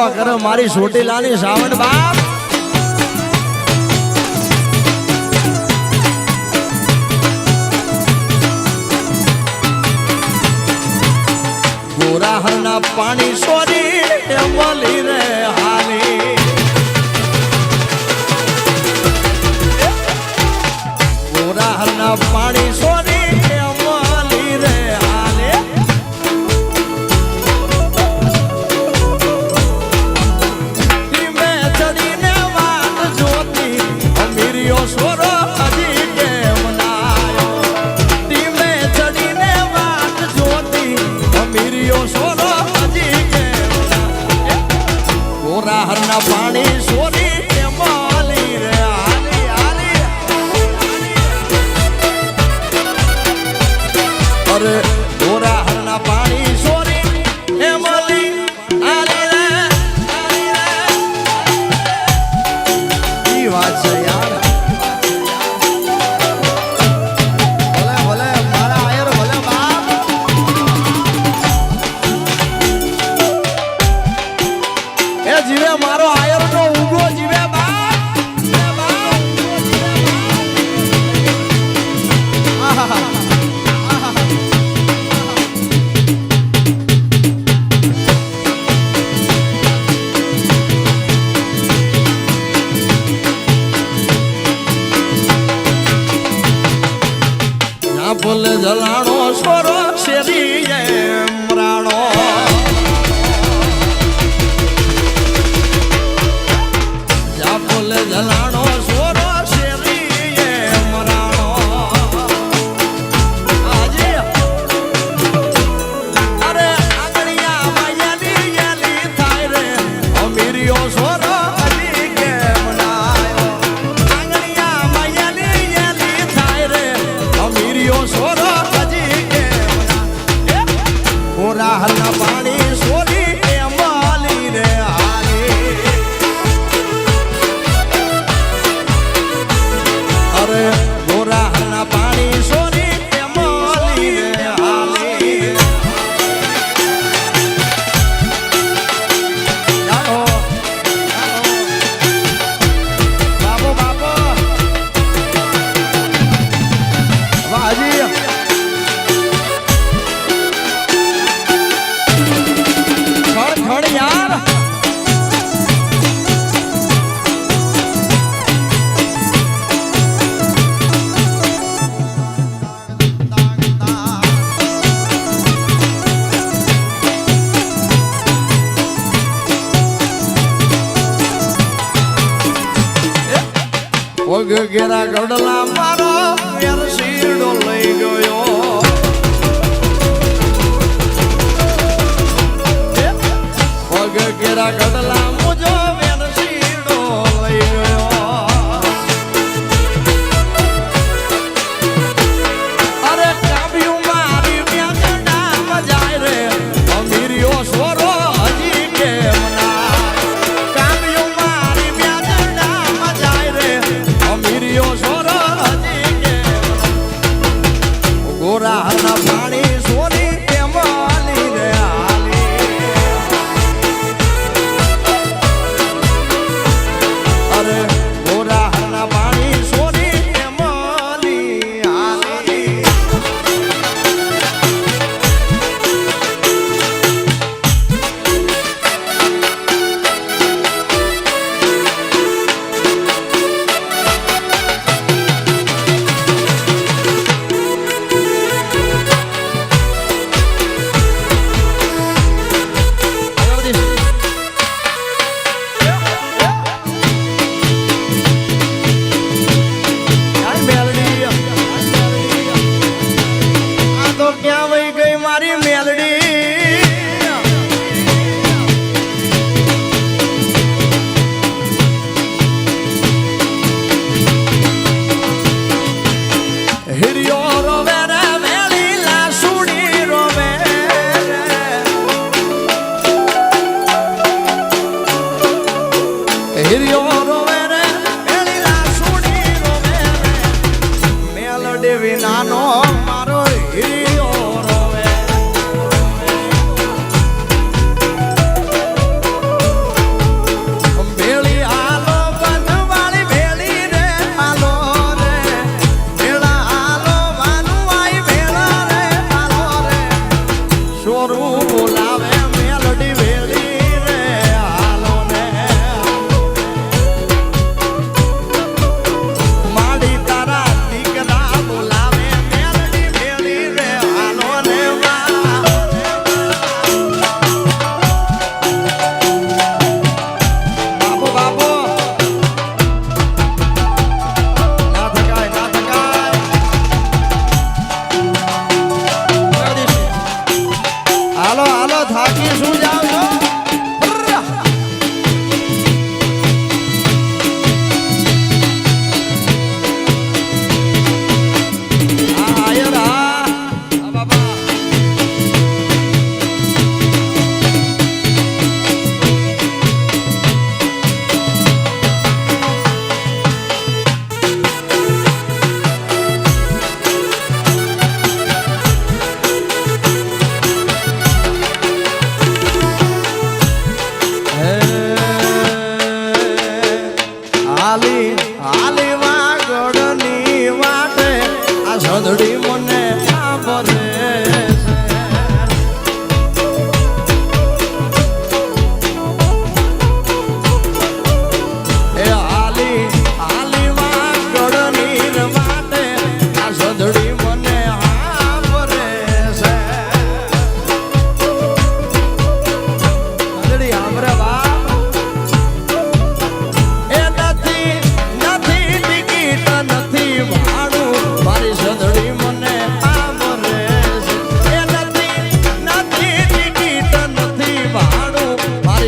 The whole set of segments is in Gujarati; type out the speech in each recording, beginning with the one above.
બાપા કરે મારી ચોટીલાની શ્રાવણ બાપ ગોરાહરના પાણી સોરી મળી રે હાલી ગોરાહરના પાણી સોરી મળી રે હાલે ધીમે ચડીને વાત જોતી અમીરિયો સોરો હજી કેમ નાયો ધીમે ચડીને વાત જોતી અમીરિયો સોરો હજી કેમ ગોરાહરના પાણી સોરી મળી રે હાલી હાલી અરે ગોરાહરના પાણી સોરી મળી હાલી રે ઈ વાત છે યાર ભલે ભલે મારા આયર ભલે બાપ એ જીવે મારો આયર નો ઉગો જીવે બાપ આહા ફૂલ જલાણો સોરો શેરી રાણો જા ફૂલ જલાણો સોરો શેરી રાણો આજે અરે આંગણિયા માયાની યાલી થાય રે અમીરિયો સોરો હજી કેમ નાયો આંગણિયા માયાની યાલી થાય રે અમીરિયો સોરો હજી કેમ ગોરાહરના પાણી સોરી મળી રે હાલી અરે ગોરાહરના પાણી સોરી મળી રે હાલી જાઓ બાબો બાબો વાજી ખડ ખડ યાર પગ ઘેરા ગડલા મારો વેર શીરડો લઈ ગયો પગ ઘેરા ગડલા મુજો વેર શીરડો લઈ ગયો અરે કાબ્યું મારી વ્યાજડા મજાય રે અમીરિયો સોરો હજી કેમ ના કાબ્યું મારી વ્યાજડા મજાય રે અમીરિયો સોરો હજી કેમ ગોરાહરના પાણી સોરી મળી રે હાલી હાલી હાલી વાગડની વાટે આ સદડી મને સાંભળે એ હાલી હાલી વાગડની વાટે આ સદડી મને સાંભળે છે સદડી સાંભળે બા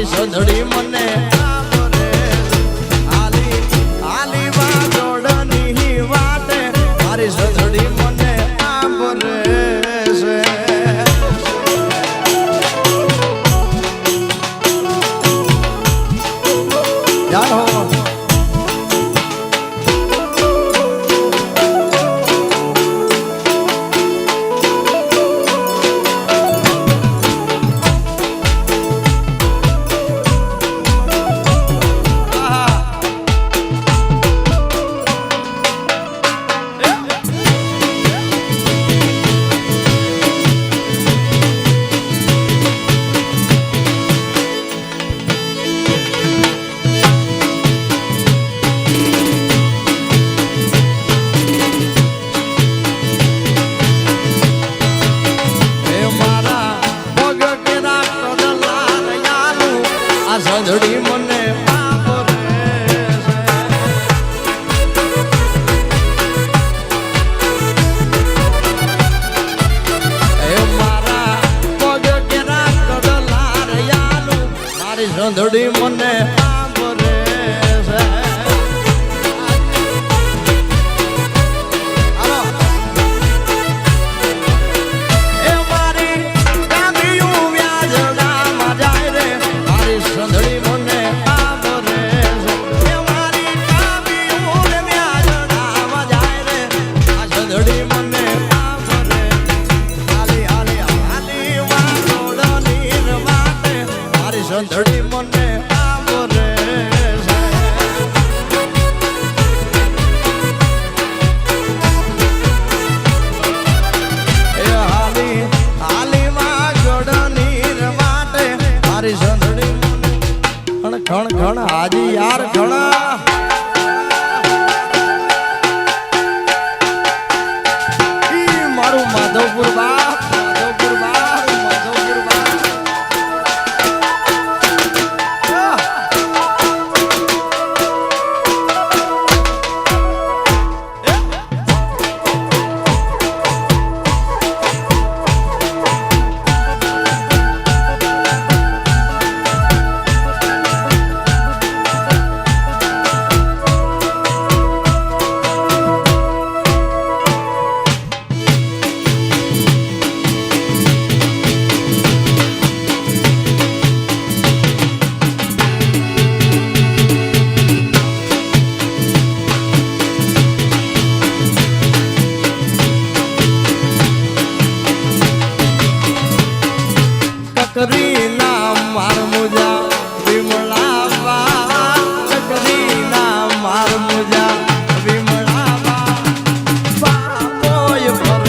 સદડી મને સાંભળે હાલી હાલી વાજોડની વાટે મારી સદડી મને સાંભળે છે જાણો સદડી મને મારા પગ કેરા કડલાર યાલું મારી સદડી મને સાંભળે છે એ મારી ગાંધીયું વ્યાજડામાં જાય રે મારી સદડી મને સાંભળે છે એ મારી ગાંધીયું વ્યાજડામાં જાય રે આ સદડી મને સાંભળે હાલી હાલી હાલી વાગોડની વાટે મારી સદડી મને સાંભળે છે એ હાલી હાલી વાગોડની વાટે મારી સદડી મને ઘણ ઘણ હાજી યાર ઘણા ઈ મારું માધવપુર બાપ માધવપુર બાપ માધવપુર બાપ કકરી નામ માર મુજા વિમળાવા કકરી નામ માર મુજા વિમળાવા બાપોય પર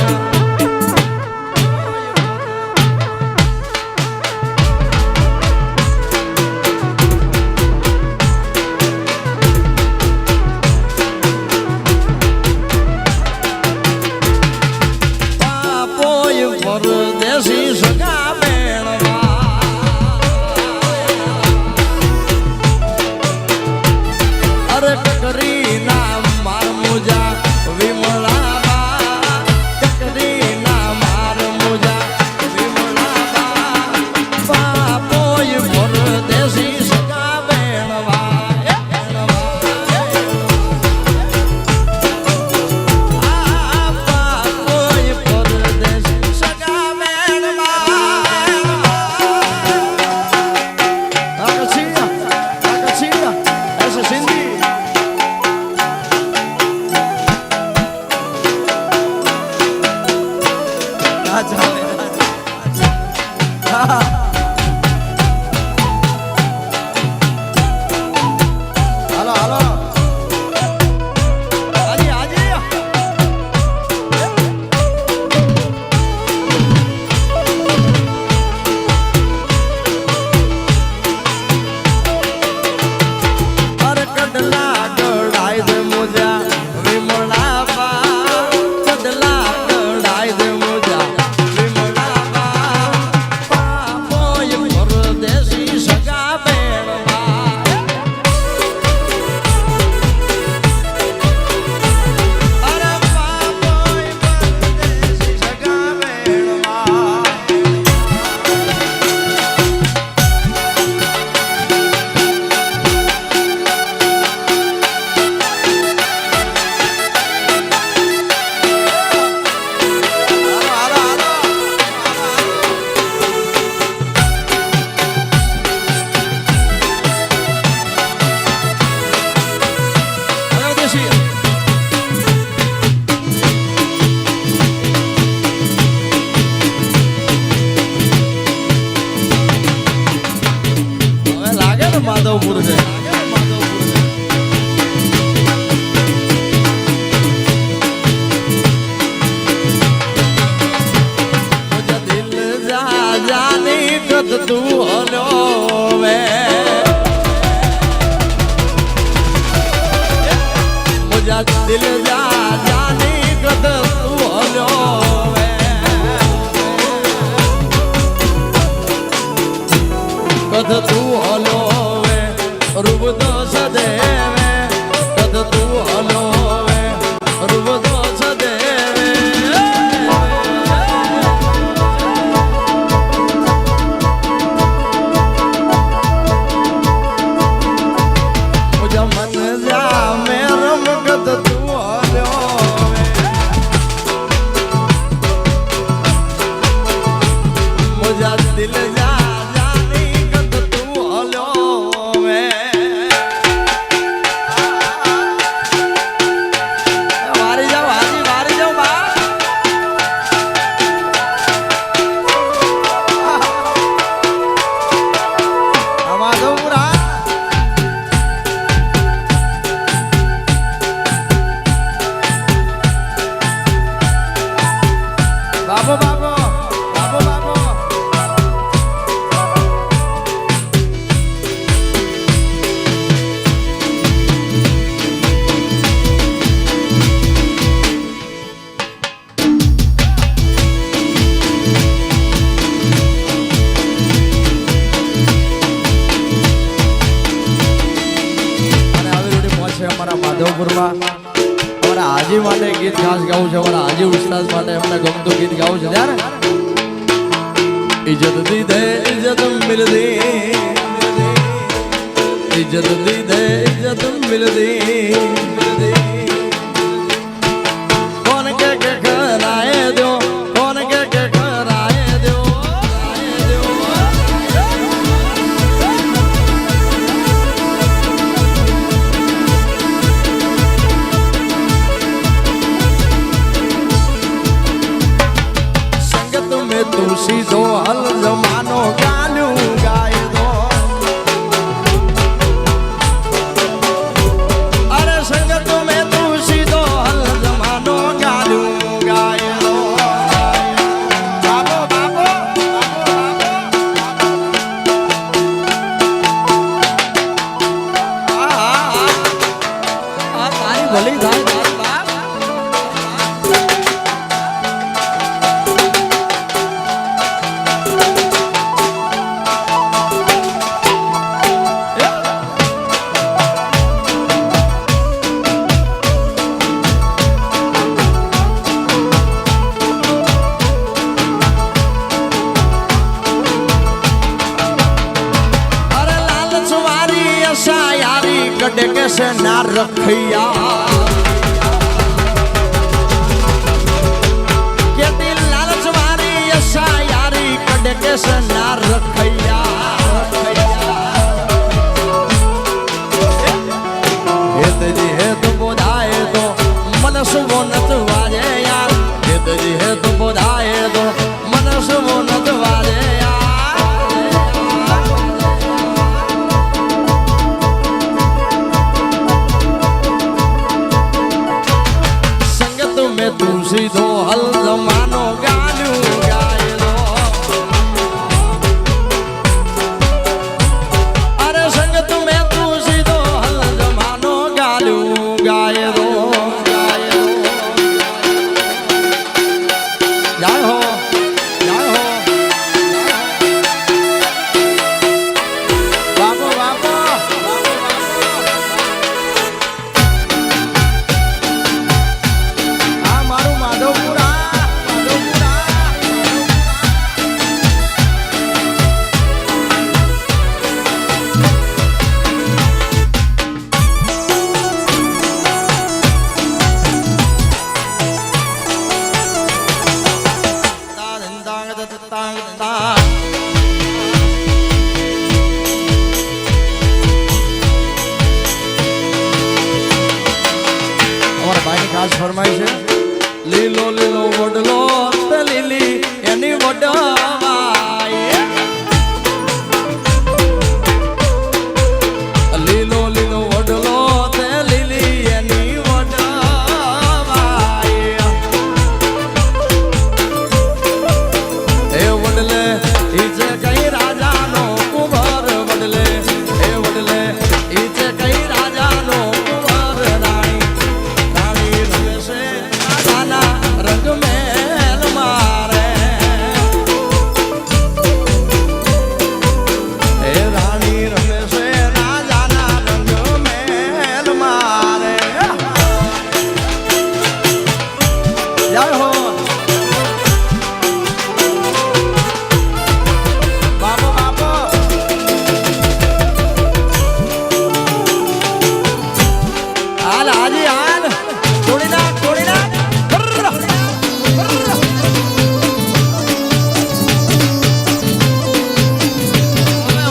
બાપોય પરદેશી સગા બેણવા અરે કકરી નામ માર મુજા વિમળાબા કકરી નામ માર મુજા વિમળાબા બાપોય પરદેશી સગા બેણવા બાપોય પરદેશી સગા બેણવા मुझा दिल जा जानी कद तू हलो कद तू हलो रूप तो सदेवे कद तू हलो रूप तो सदेवे मुझा मन जा मेरा कद तू हलो मुझा दिल जा जानी कद तू हलो वारी जाओ हाजी वारी जाओ बा हमारो पूरा बाबू बाबू बाबू बाबू અને આવી રીતે પહોંચે અમારા માધવપુરમાં અમારા હાજી માટે ગીત ખાસ ગાવું છે અમારા હાજી ઉસ્તાદ માટે એમને ગમતું ગીત ગાવું છે ત્યારે इज्जत दी दे इज्जत मिल दी इज्जत दी दे इज्जत मिल दी कौन के कराए दो कौन के कराए दो संगत में तू सीधो हल जमानो गालू गाए दो अरे संगत में तू सीधो हल जमानो गालू गाए दो बाबो बाबो तारी भली थाय तारी बाप अरे लाल सुमारी ऐसा यारी कटे कैसे ना रखिया ये दिल लाल सुमारी ऐसा यारी कटे कैसे ना रखिया ये तेरी है तो बोधाए तो मन सुबह नत वाजे यार ये तेरी है तो बोधाए तो मन सुबह नत वाजे संगत में तू सीधो हल जमानो गालू गाए दो अरे संगत में तू सीधो हल जमानो गालू गाए दो जय हो जय हो बाबू बाबू આ મારું માધવપુરા માધવપુરા અમારા ભાઈની ખાસ ફરમાઈ છે લીલો લીલો વડલો તે લીલી એની વડવાઈ લીલો લીલો વડલો તે લીલી એની વડવાઈ એ વડલે ઈ જે કઈ રાજાનો કુંવર વડલે એ વડલે ઈ જે કઈ રાજાનો કુંવર રાણી હાજી હાલ છોડી નાખ છોડી નાખ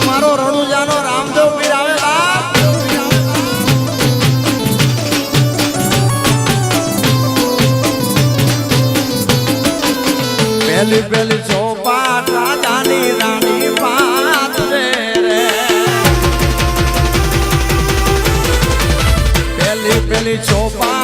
મારો રણુજાનો રામદેવ પીર આવે પહેલી પહેલી ચોપાટ રાજાની રાણી વાત રે પહેલી પહેલી ચોપાટ